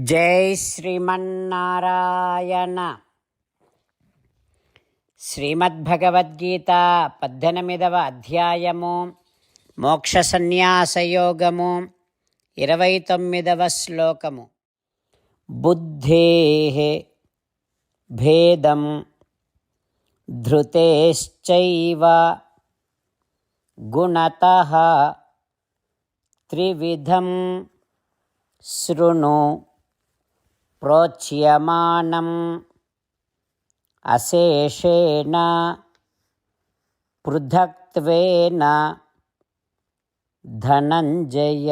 జై శ్రీమన్నారాయణ. శ్రీమద్భగవద్గీత 18వ అధ్యాయము మోక్ష సన్యాసయోగము 29వ శ్లోకము. బుద్ధేః భేదం ధృతేశ్చైవ గుణతః త్రివిధం శృణు ప్రోచ్యమానం అశేషేణ పృథక్త్వేన ధనంజయ.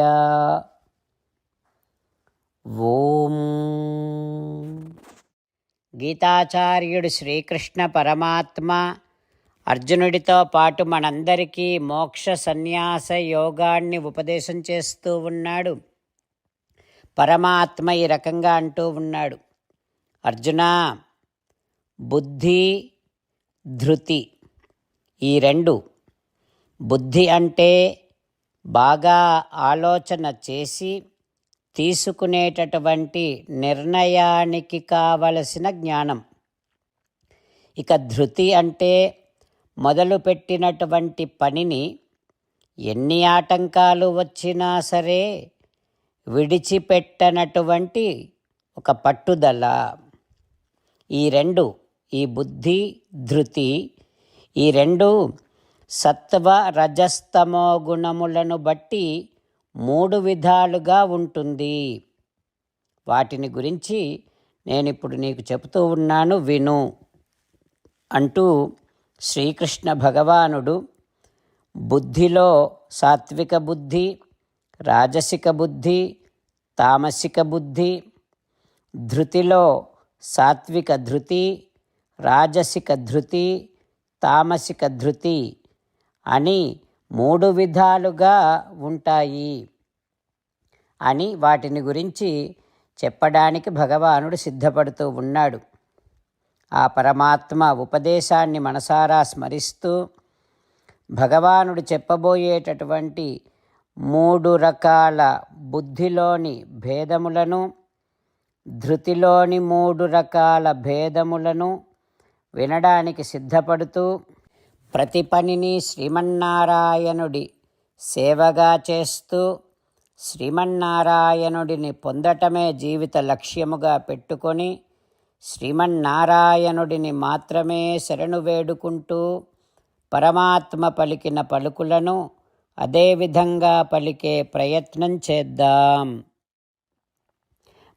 ఓం. గీతాచార్యుడు శ్రీకృష్ణ పరమాత్మ అర్జునుడితో పాటు మనందరికీ మోక్ష సన్యాస యోగాన్ని ఉపదేశం చేస్తూ ఉన్నాడు. పరమాత్మ ఈ రకంగా అంటూ ఉన్నాడు, అర్జునా, బుద్ధి ధృతి ఈ రెండు. బుద్ధి అంటే బాగా ఆలోచన చేసి తీసుకునేటటువంటి నిర్ణయానికి కావలసిన జ్ఞానం. ఇక ధృతి అంటే మొదలుపెట్టినటువంటి పనిని ఎన్ని ఆటంకాలు వచ్చినా సరే విడిచిపెట్టనటువంటి ఒక పట్టుదల. ఈ రెండు, ఈ బుద్ధి ధృతి, ఈ రెండు సత్వ రజస్తమో గుణములను బట్టి 3 విధాలుగా ఉంటుంది. వాటిని గురించి నేను ఇప్పుడు నీకు చెబుతూ ఉన్నాను, విను అంటూ శ్రీకృష్ణ భగవానుడు బుద్ధిలో సాత్విక బుద్ధి, రాజసిక బుద్ధి, తామసిక బుద్ధి, ధృతిలో సాత్విక ధృతి, రాజసిక ధృతి, తామసిక ధృతి అని 3 విధాలుగా ఉంటాయి అని వాటిని గురించి చెప్పడానికి భగవానుడు సిద్ధపడుతూ ఉన్నాడు. ఆ పరమాత్మ ఉపదేశాన్ని మనసారా స్మరిస్తూ భగవానుడు చెప్పబోయేటటువంటి 3 రకాల బుద్ధిలోని భేదములను, ధృతిలోని 3 రకాల భేదములను వినడానికి సిద్ధపడుతూ ప్రతి పనిని శ్రీమన్నారాయణుడి సేవగా చేస్తూ శ్రీమన్నారాయణుడిని పొందటమే జీవిత లక్ష్యముగా పెట్టుకొని శ్రీమన్నారాయణుడిని మాత్రమే శరణు వేడుకుంటూ పరమాత్మ పలికిన పలుకులను అదేవిధంగా పలికే ప్రయత్నం చేద్దాం.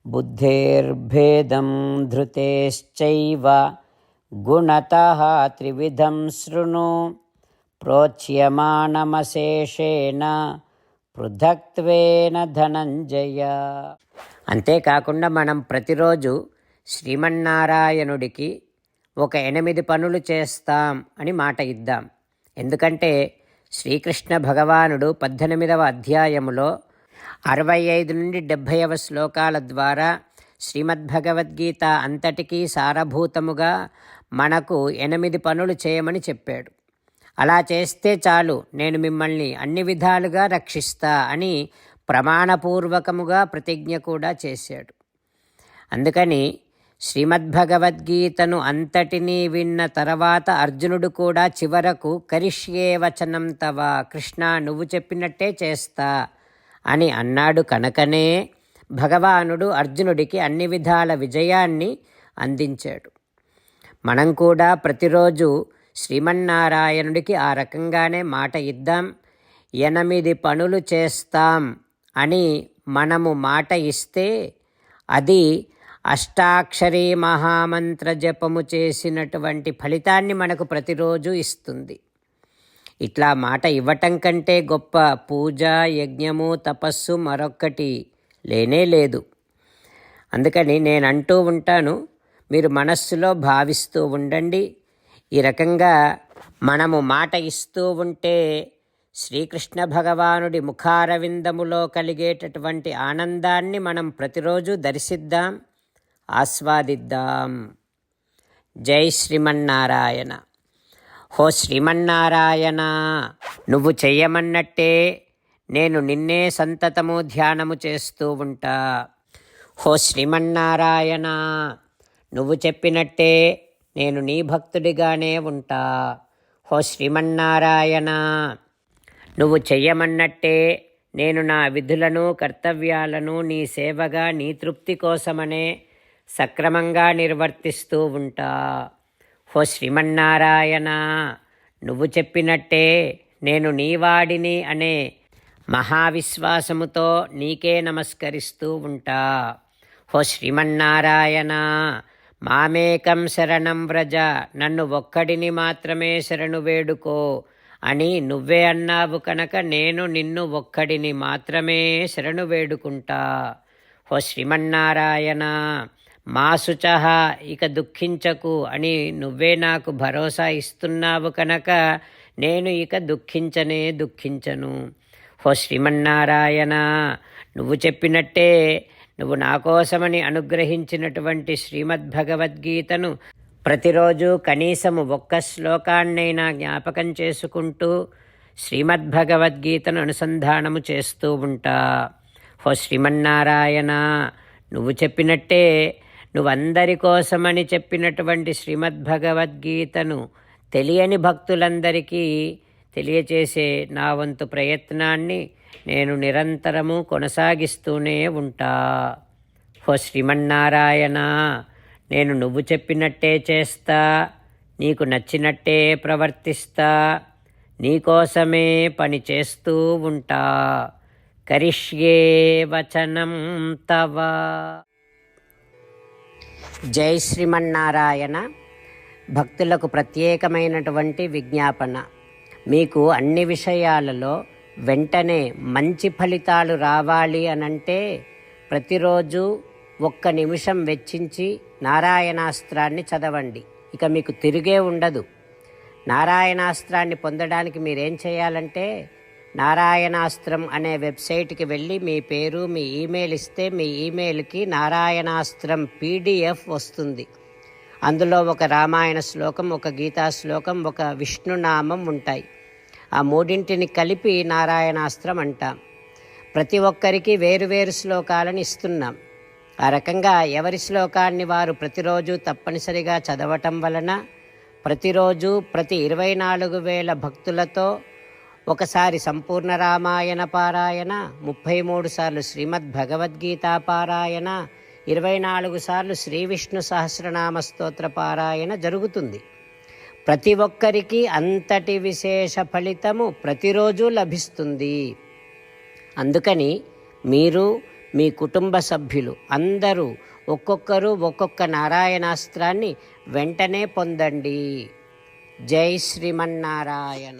బుద్ధేర్భేదం ధృతేశ్చైవ గుణతః త్రివిధం శృణు ప్రోచ్యమానమశేషేణ పృథక్త్వేన ధనంజయ. అంతేకాకుండా మనం ప్రతిరోజు శ్రీమన్నారాయణుడికి ఒక 8 పనులు చేస్తాం అని మాట ఇద్దాం. ఎందుకంటే శ్రీకృష్ణ భగవానుడు 18వ అధ్యాయములో 65 నుండి 70వ శ్లోకాల ద్వారా శ్రీమద్భగవద్గీత అంతటికీ సారభూతముగా మనకు 8 పనులు చేయమని చెప్పాడు. అలా చేస్తే చాలు, నేను మిమ్మల్ని అన్ని విధాలుగా రక్షిస్తా అని ప్రమాణపూర్వకముగా ప్రతిజ్ఞ కూడా చేశాడు. అందుకని శ్రీమద్భగవద్గీతను అంతటినీ విన్న తర్వాత అర్జునుడు కూడా చివరకు కరిష్యే వచనం తవ, కృష్ణ నువ్వు చెప్పినట్టే చేస్తా అని అన్నాడు. కనుకనే భగవానుడు అర్జునుడికి అన్ని విధాల విజయాన్ని అందించాడు. మనం కూడా ప్రతిరోజు శ్రీమన్నారాయణుడికి ఆ రకంగానే మాట ఇద్దాం. 8 పనులు చేస్తాం అని మనము మాట ఇస్తే అది అష్టాక్షరీ మహామంత్ర జపము చేసినటువంటి ఫలితాన్ని మనకు ప్రతిరోజు ఇస్తుంది. ఇట్లా మాట ఇవ్వటం కంటే గొప్ప పూజ, యజ్ఞము, తపస్సు మరొక్కటి లేనే లేదు. అందుకని నేను అంటూ ఉంటాను, మీరు మనస్సులో భావిస్తూ ఉండండి. ఈ రకంగా మనము మాట ఇస్తూ ఉంటే శ్రీకృష్ణ భగవానుడి ముఖారవిందములో కలిగేటటువంటి ఆనందాన్ని మనం ప్రతిరోజు దర్శిద్దాం, ఆస్వాదిద్దాం. జై శ్రీమన్నారాయణ. హో శ్రీమన్నారాయణ, నువ్వు చెయ్యమన్నట్టే నేను నిన్నే సంతతము ధ్యానము చేస్తూ ఉంటా. హో శ్రీమన్నారాయణ, నువ్వు చెప్పినట్టే నేను నీ భక్తుడిగానే ఉంటా. హో శ్రీమన్నారాయణ, నువ్వు చెయ్యమన్నట్టే నేను నా విధులను కర్తవ్యాలను నీ సేవగా నీ తృప్తి కోసమనే సక్రమంగా నిర్వర్తిస్తూ ఉంటా. హో శ్రీమన్నారాయణ, నువ్వు చెప్పినట్టే నేను నీవాడిని అనే మహావిశ్వాసముతో నీకే నమస్కరిస్తూ ఉంటా. హో శ్రీమన్నారాయణ, మామేకం శరణం వ్రజ, నన్ను ఒక్కడిని మాత్రమే శరణు వేడుకో అని నువ్వే అన్నావు కనుక నేను నిన్ను ఒక్కడిని మాత్రమే శరణు వేడుకుంటా. హో శ్రీమన్నారాయణ, మా శుచః, ఇక దుఃఖించకు అని నువ్వే నాకు భరోసా ఇస్తున్నావు కనుక నేను ఇక దుఃఖించను. హో శ్రీమన్నారాయణ, నువ్వు చెప్పినట్టే నువ్వు నా కోసమని అనుగ్రహించినటువంటి శ్రీమద్భగవద్గీతను ప్రతిరోజు కనీసము ఒక్క శ్లోకాన్నైనా జ్ఞాపకం చేసుకుంటూ శ్రీమద్భగవద్గీతను అనుసంధానము చేస్తూ ఉంటా. హో శ్రీమన్నారాయణ, నువ్వు చెప్పినట్టే నువ్వందరి కోసమని చెప్పినటువంటి శ్రీమద్భగవద్గీతను తెలియని భక్తులందరికీ తెలియచేసే నా వంతు ప్రయత్నాన్ని నేను నిరంతరము కొనసాగిస్తూనే ఉంటా. హో శ్రీమన్నారాయణ, నేను నువ్వు చెప్పినట్టే చేస్తా, నీకు నచ్చినట్టే ప్రవర్తిస్తా, నీకోసమే పని చేస్తూ ఉంటా. కరిష్యే వచనం తవ. జై శ్రీమన్నారాయణ. భక్తులకు ప్రత్యేకమైనటువంటి విజ్ఞాపన. మీకు అన్ని విషయాలలో వెంటనే మంచి ఫలితాలు రావాలి అనంటే ప్రతిరోజు 1 నిమిషం వెచ్చించి నారాయణాస్త్రాన్ని చదవండి. ఇక మీకు తిరిగే ఉండదు. నారాయణాస్త్రాన్ని పొందడానికి మీరేం చేయాలంటే నారాయణాస్త్రం అనే వెబ్సైట్కి వెళ్ళి మీ పేరు మీ ఈమెయిల్ ఇస్తే మీ ఈమెయిల్కి నారాయణాస్త్రం PDF వస్తుంది. అందులో ఒక రామాయణ శ్లోకం, ఒక గీతా శ్లోకం, ఒక విష్ణునామం ఉంటాయి. ఆ మూడింటిని కలిపి నారాయణాస్త్రం అంటాం. ప్రతి ఒక్కరికి వేరువేరు శ్లోకాలను ఇస్తున్నాం. ఆ రకంగా ఎవరి శ్లోకాన్ని వారు ప్రతిరోజు తప్పనిసరిగా చదవటం వలన ప్రతిరోజు ప్రతి 24,000 భక్తులతో ఒకసారి సంపూర్ణ రామాయణ పారాయణ, 33 సార్లు శ్రీమద్భగవద్గీత పారాయణ, 24 సార్లు శ్రీ విష్ణు సహస్రనామ స్తోత్ర పారాయణ జరుగుతుంది. ప్రతి ఒక్కరికి అంతటి విశేష ఫలితము ప్రతిరోజు లభిస్తుంది. అందుకని మీరు మీ కుటుంబ సభ్యులు అందరూ ఒక్కొక్కరు ఒక్కొక్క నారాయణాస్త్రాన్ని వెంటనే పొందండి. జై శ్రీమన్నారాయణ.